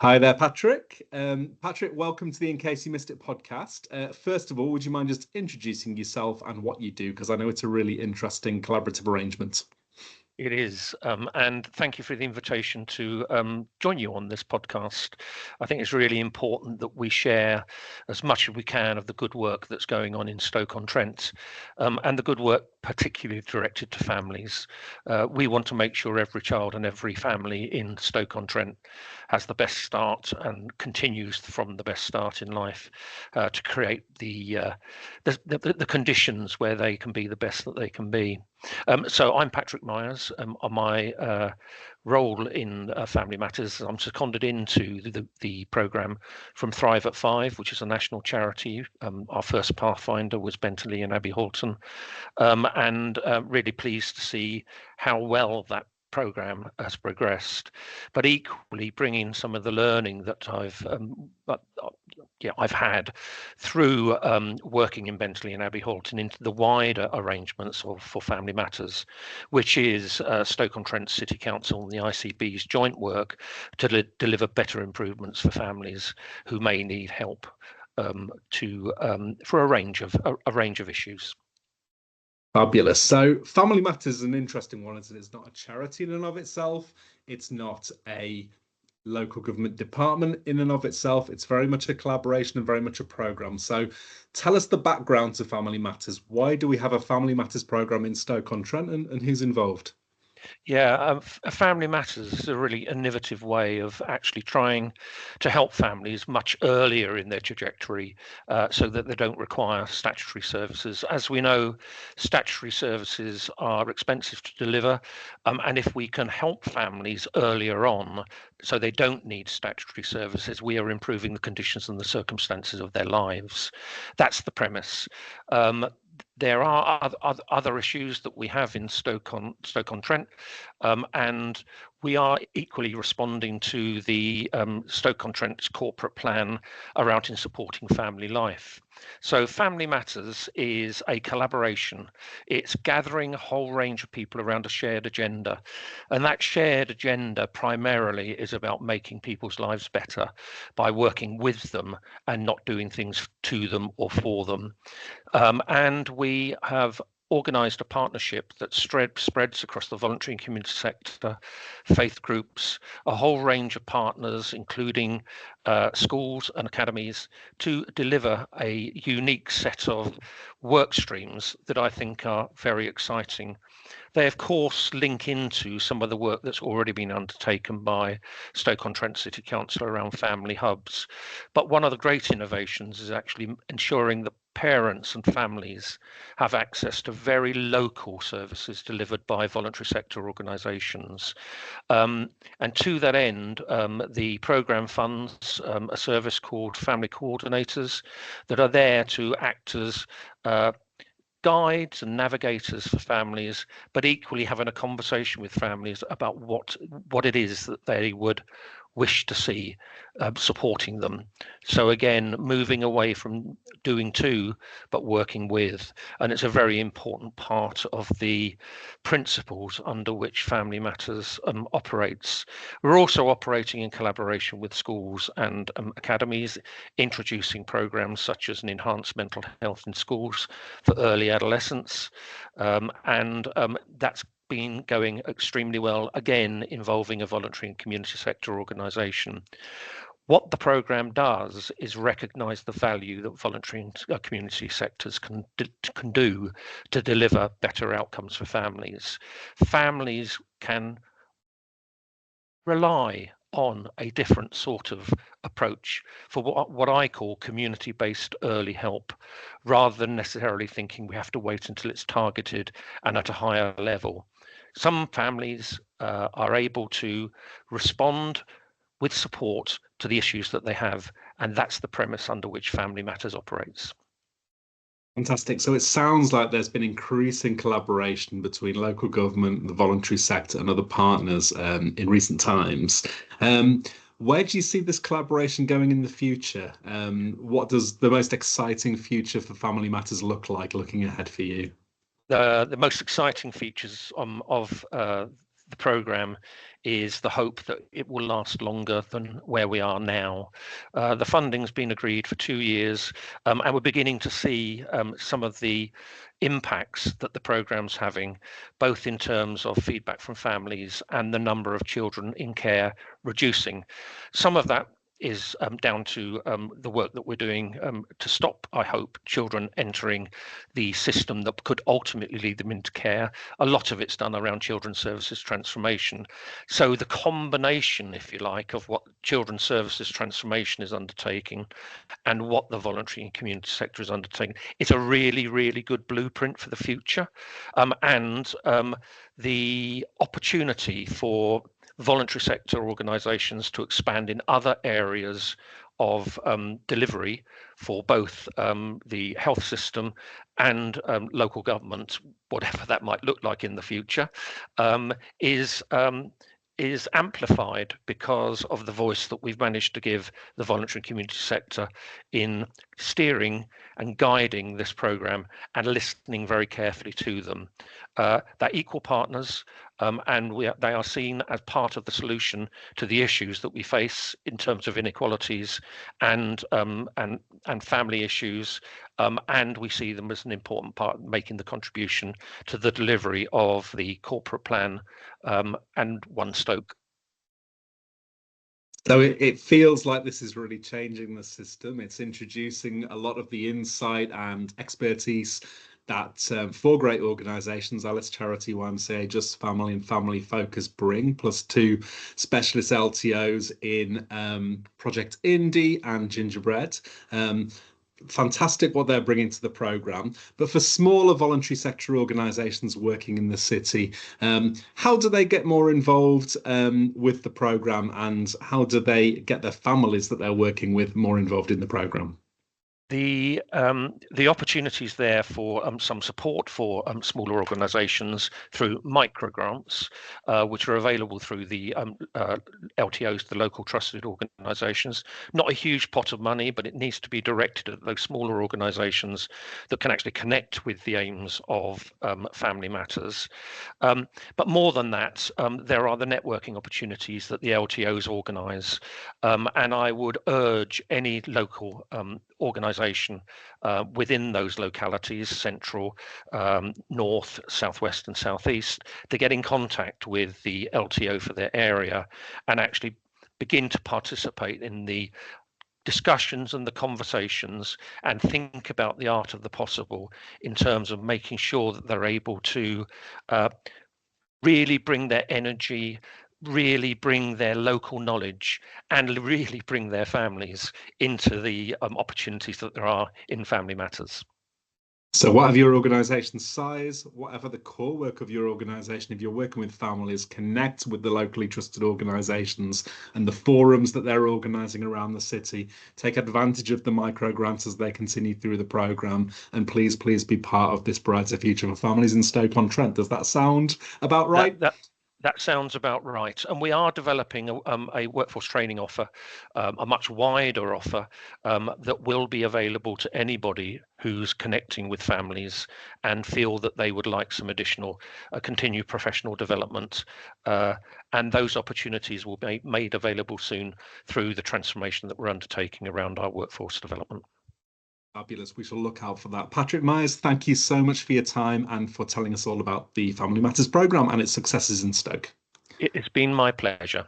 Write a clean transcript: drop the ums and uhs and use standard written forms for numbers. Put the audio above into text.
Hi there, Patrick. Patrick, welcome to the In Case You Missed It podcast. First of all, would you mind just introducing yourself and what you do? Because I know it's a really interesting collaborative arrangement. It is, and thank you for the invitation to join you on this podcast. I think it's really important that we share as much as we can of the good work that's going on in Stoke-on-Trent, and the good work particularly directed to families. We want to make sure every child and every family in Stoke-on-Trent has the best start and continues from the best start in life, to create the conditions where they can be the best that they can be. So I'm Patrick Myers. My role in Family Matters, I'm seconded into the programme from Thrive at Five, which is a national charity. Our first pathfinder was Bentley and Abbey Halton, and really pleased to see how well that program has progressed, but equally bringing some of the learning that I've had through working in Bentley and Abbey Halton into the wider arrangements for Family Matters, which is Stoke-on-Trent City Council and the ICB's joint work to deliver better improvements for families who may need help for a range of issues. Fabulous. So Family Matters is an interesting one, isn't it? It's not a charity in and of itself. It's not a local government department in and of itself. It's very much a collaboration and very much a programme. So tell us the background to Family Matters. Why do we have a Family Matters programme in Stoke-on-Trent and who's involved? Yeah, Family Matters is a really innovative way of actually trying to help families much earlier in their trajectory, so that they don't require statutory services. As we know, statutory services are expensive to deliver, and if we can help families earlier on so they don't need statutory services, we are improving the conditions and the circumstances of their lives. That's the premise. There are other issues that we have in Stoke-on-Trent, and we are equally responding to the Stoke-on-Trent's corporate plan around in supporting family life. So Family Matters is a collaboration. It's gathering a whole range of people around a shared agenda. And that shared agenda primarily is about making people's lives better by working with them and not doing things to them or for them. And we have organised a partnership that spreads across the voluntary and community sector, faith groups, a whole range of partners, including schools and academies, to deliver a unique set of work streams that I think are very exciting. They, of course, link into some of the work that's already been undertaken by Stoke-on-Trent City Council around family hubs. But one of the great innovations is actually ensuring that parents and families have access to very local services delivered by voluntary sector organisations. And to that end, the programme funds a service called Family Coordinators that are there to act as guides and navigators for families, but equally having a conversation with families about what it is that they would wish to see supporting them. So again, moving away from doing to, but working with. And it's a very important part of the principles under which Family Matters operates. We're also operating in collaboration with schools and academies, introducing programs such as an enhanced mental health in schools for early adolescence. And that's been going extremely well, again, involving a voluntary and community sector organisation. What the programme does is recognise the value that voluntary and community sectors can do to deliver better outcomes for families. Families can rely on a different sort of approach for what I call community-based early help, rather than necessarily thinking we have to wait until it's targeted and at a higher level. Some families are able to respond with support to the issues that they have, and that's the premise under which Family Matters operates. Fantastic. So it sounds like there's been increasing collaboration between local government, the voluntary sector, and other partners in recent times. Where do you see this collaboration going in the future? What does the most exciting future for Family Matters look like looking ahead for you? The most exciting features of the programme is the hope that it will last longer than where we are now. The funding's been agreed for 2 years, and we're beginning to see some of the impacts that the programme's having, both in terms of feedback from families and the number of children in care reducing. Some of that is down to the work that we're doing to stop, I hope, children entering the system that could ultimately lead them into care. A lot of it's done around children's services transformation. So the combination, if you like, of what children's services transformation is undertaking and what the voluntary and community sector is undertaking, it's a really, really good blueprint for the future. And the opportunity for voluntary sector organisations to expand in other areas of delivery for both the health system and local government, whatever that might look like in the future, is amplified because of the voice that we've managed to give the voluntary and community sector in steering and guiding this programme and listening very carefully to them. They're equal partners, and they are seen as part of the solution to the issues that we face in terms of inequalities and family issues, and we see them as an important part making the contribution to the delivery of the corporate plan and One Stoke. So it feels like this is really changing the system. It's introducing a lot of the insight and expertise that four great organisations, Alice Charity, YMCA, Just Family and Family Focus bring, plus 2 specialist LTOs in Project Indie and Gingerbread. Fantastic what they're bringing to the programme. But for smaller voluntary sector organisations working in the city, how do they get more involved with the programme, and how do they get their families that they're working with more involved in the programme? The opportunities there for some support for smaller organisations through micro grants, which are available through the LTOs, the local trusted organisations. Not a huge pot of money, but it needs to be directed at those smaller organisations that can actually connect with the aims of Family Matters. But more than that, there are the networking opportunities that the LTOs organise, and I would urge any local organisation within those localities, central, north, southwest and southeast, to get in contact with the LTO for their area and actually begin to participate in the discussions and the conversations and think about the art of the possible in terms of making sure that they're able to really bring their energy, really bring their local knowledge, and really bring their families into the opportunities that there are in Family Matters. So whatever your organisation's size, whatever the core work of your organisation, if you're working with families, connect with the locally trusted organisations and the forums that they're organising around the city. Take advantage of the micro grants as they continue through the programme, and please be part of this brighter future for families in Stoke-on-Trent. Does that sound about right? That sounds about right. And we are developing a workforce training offer, a much wider offer that will be available to anybody who's connecting with families and feel that they would like some additional continued professional development. And those opportunities will be made available soon through the transformation that we're undertaking around our workforce development. Fabulous. We shall look out for that. Patrick Myers, thank you so much for your time and for telling us all about the Family Matters programme and its successes in Stoke. It's been my pleasure.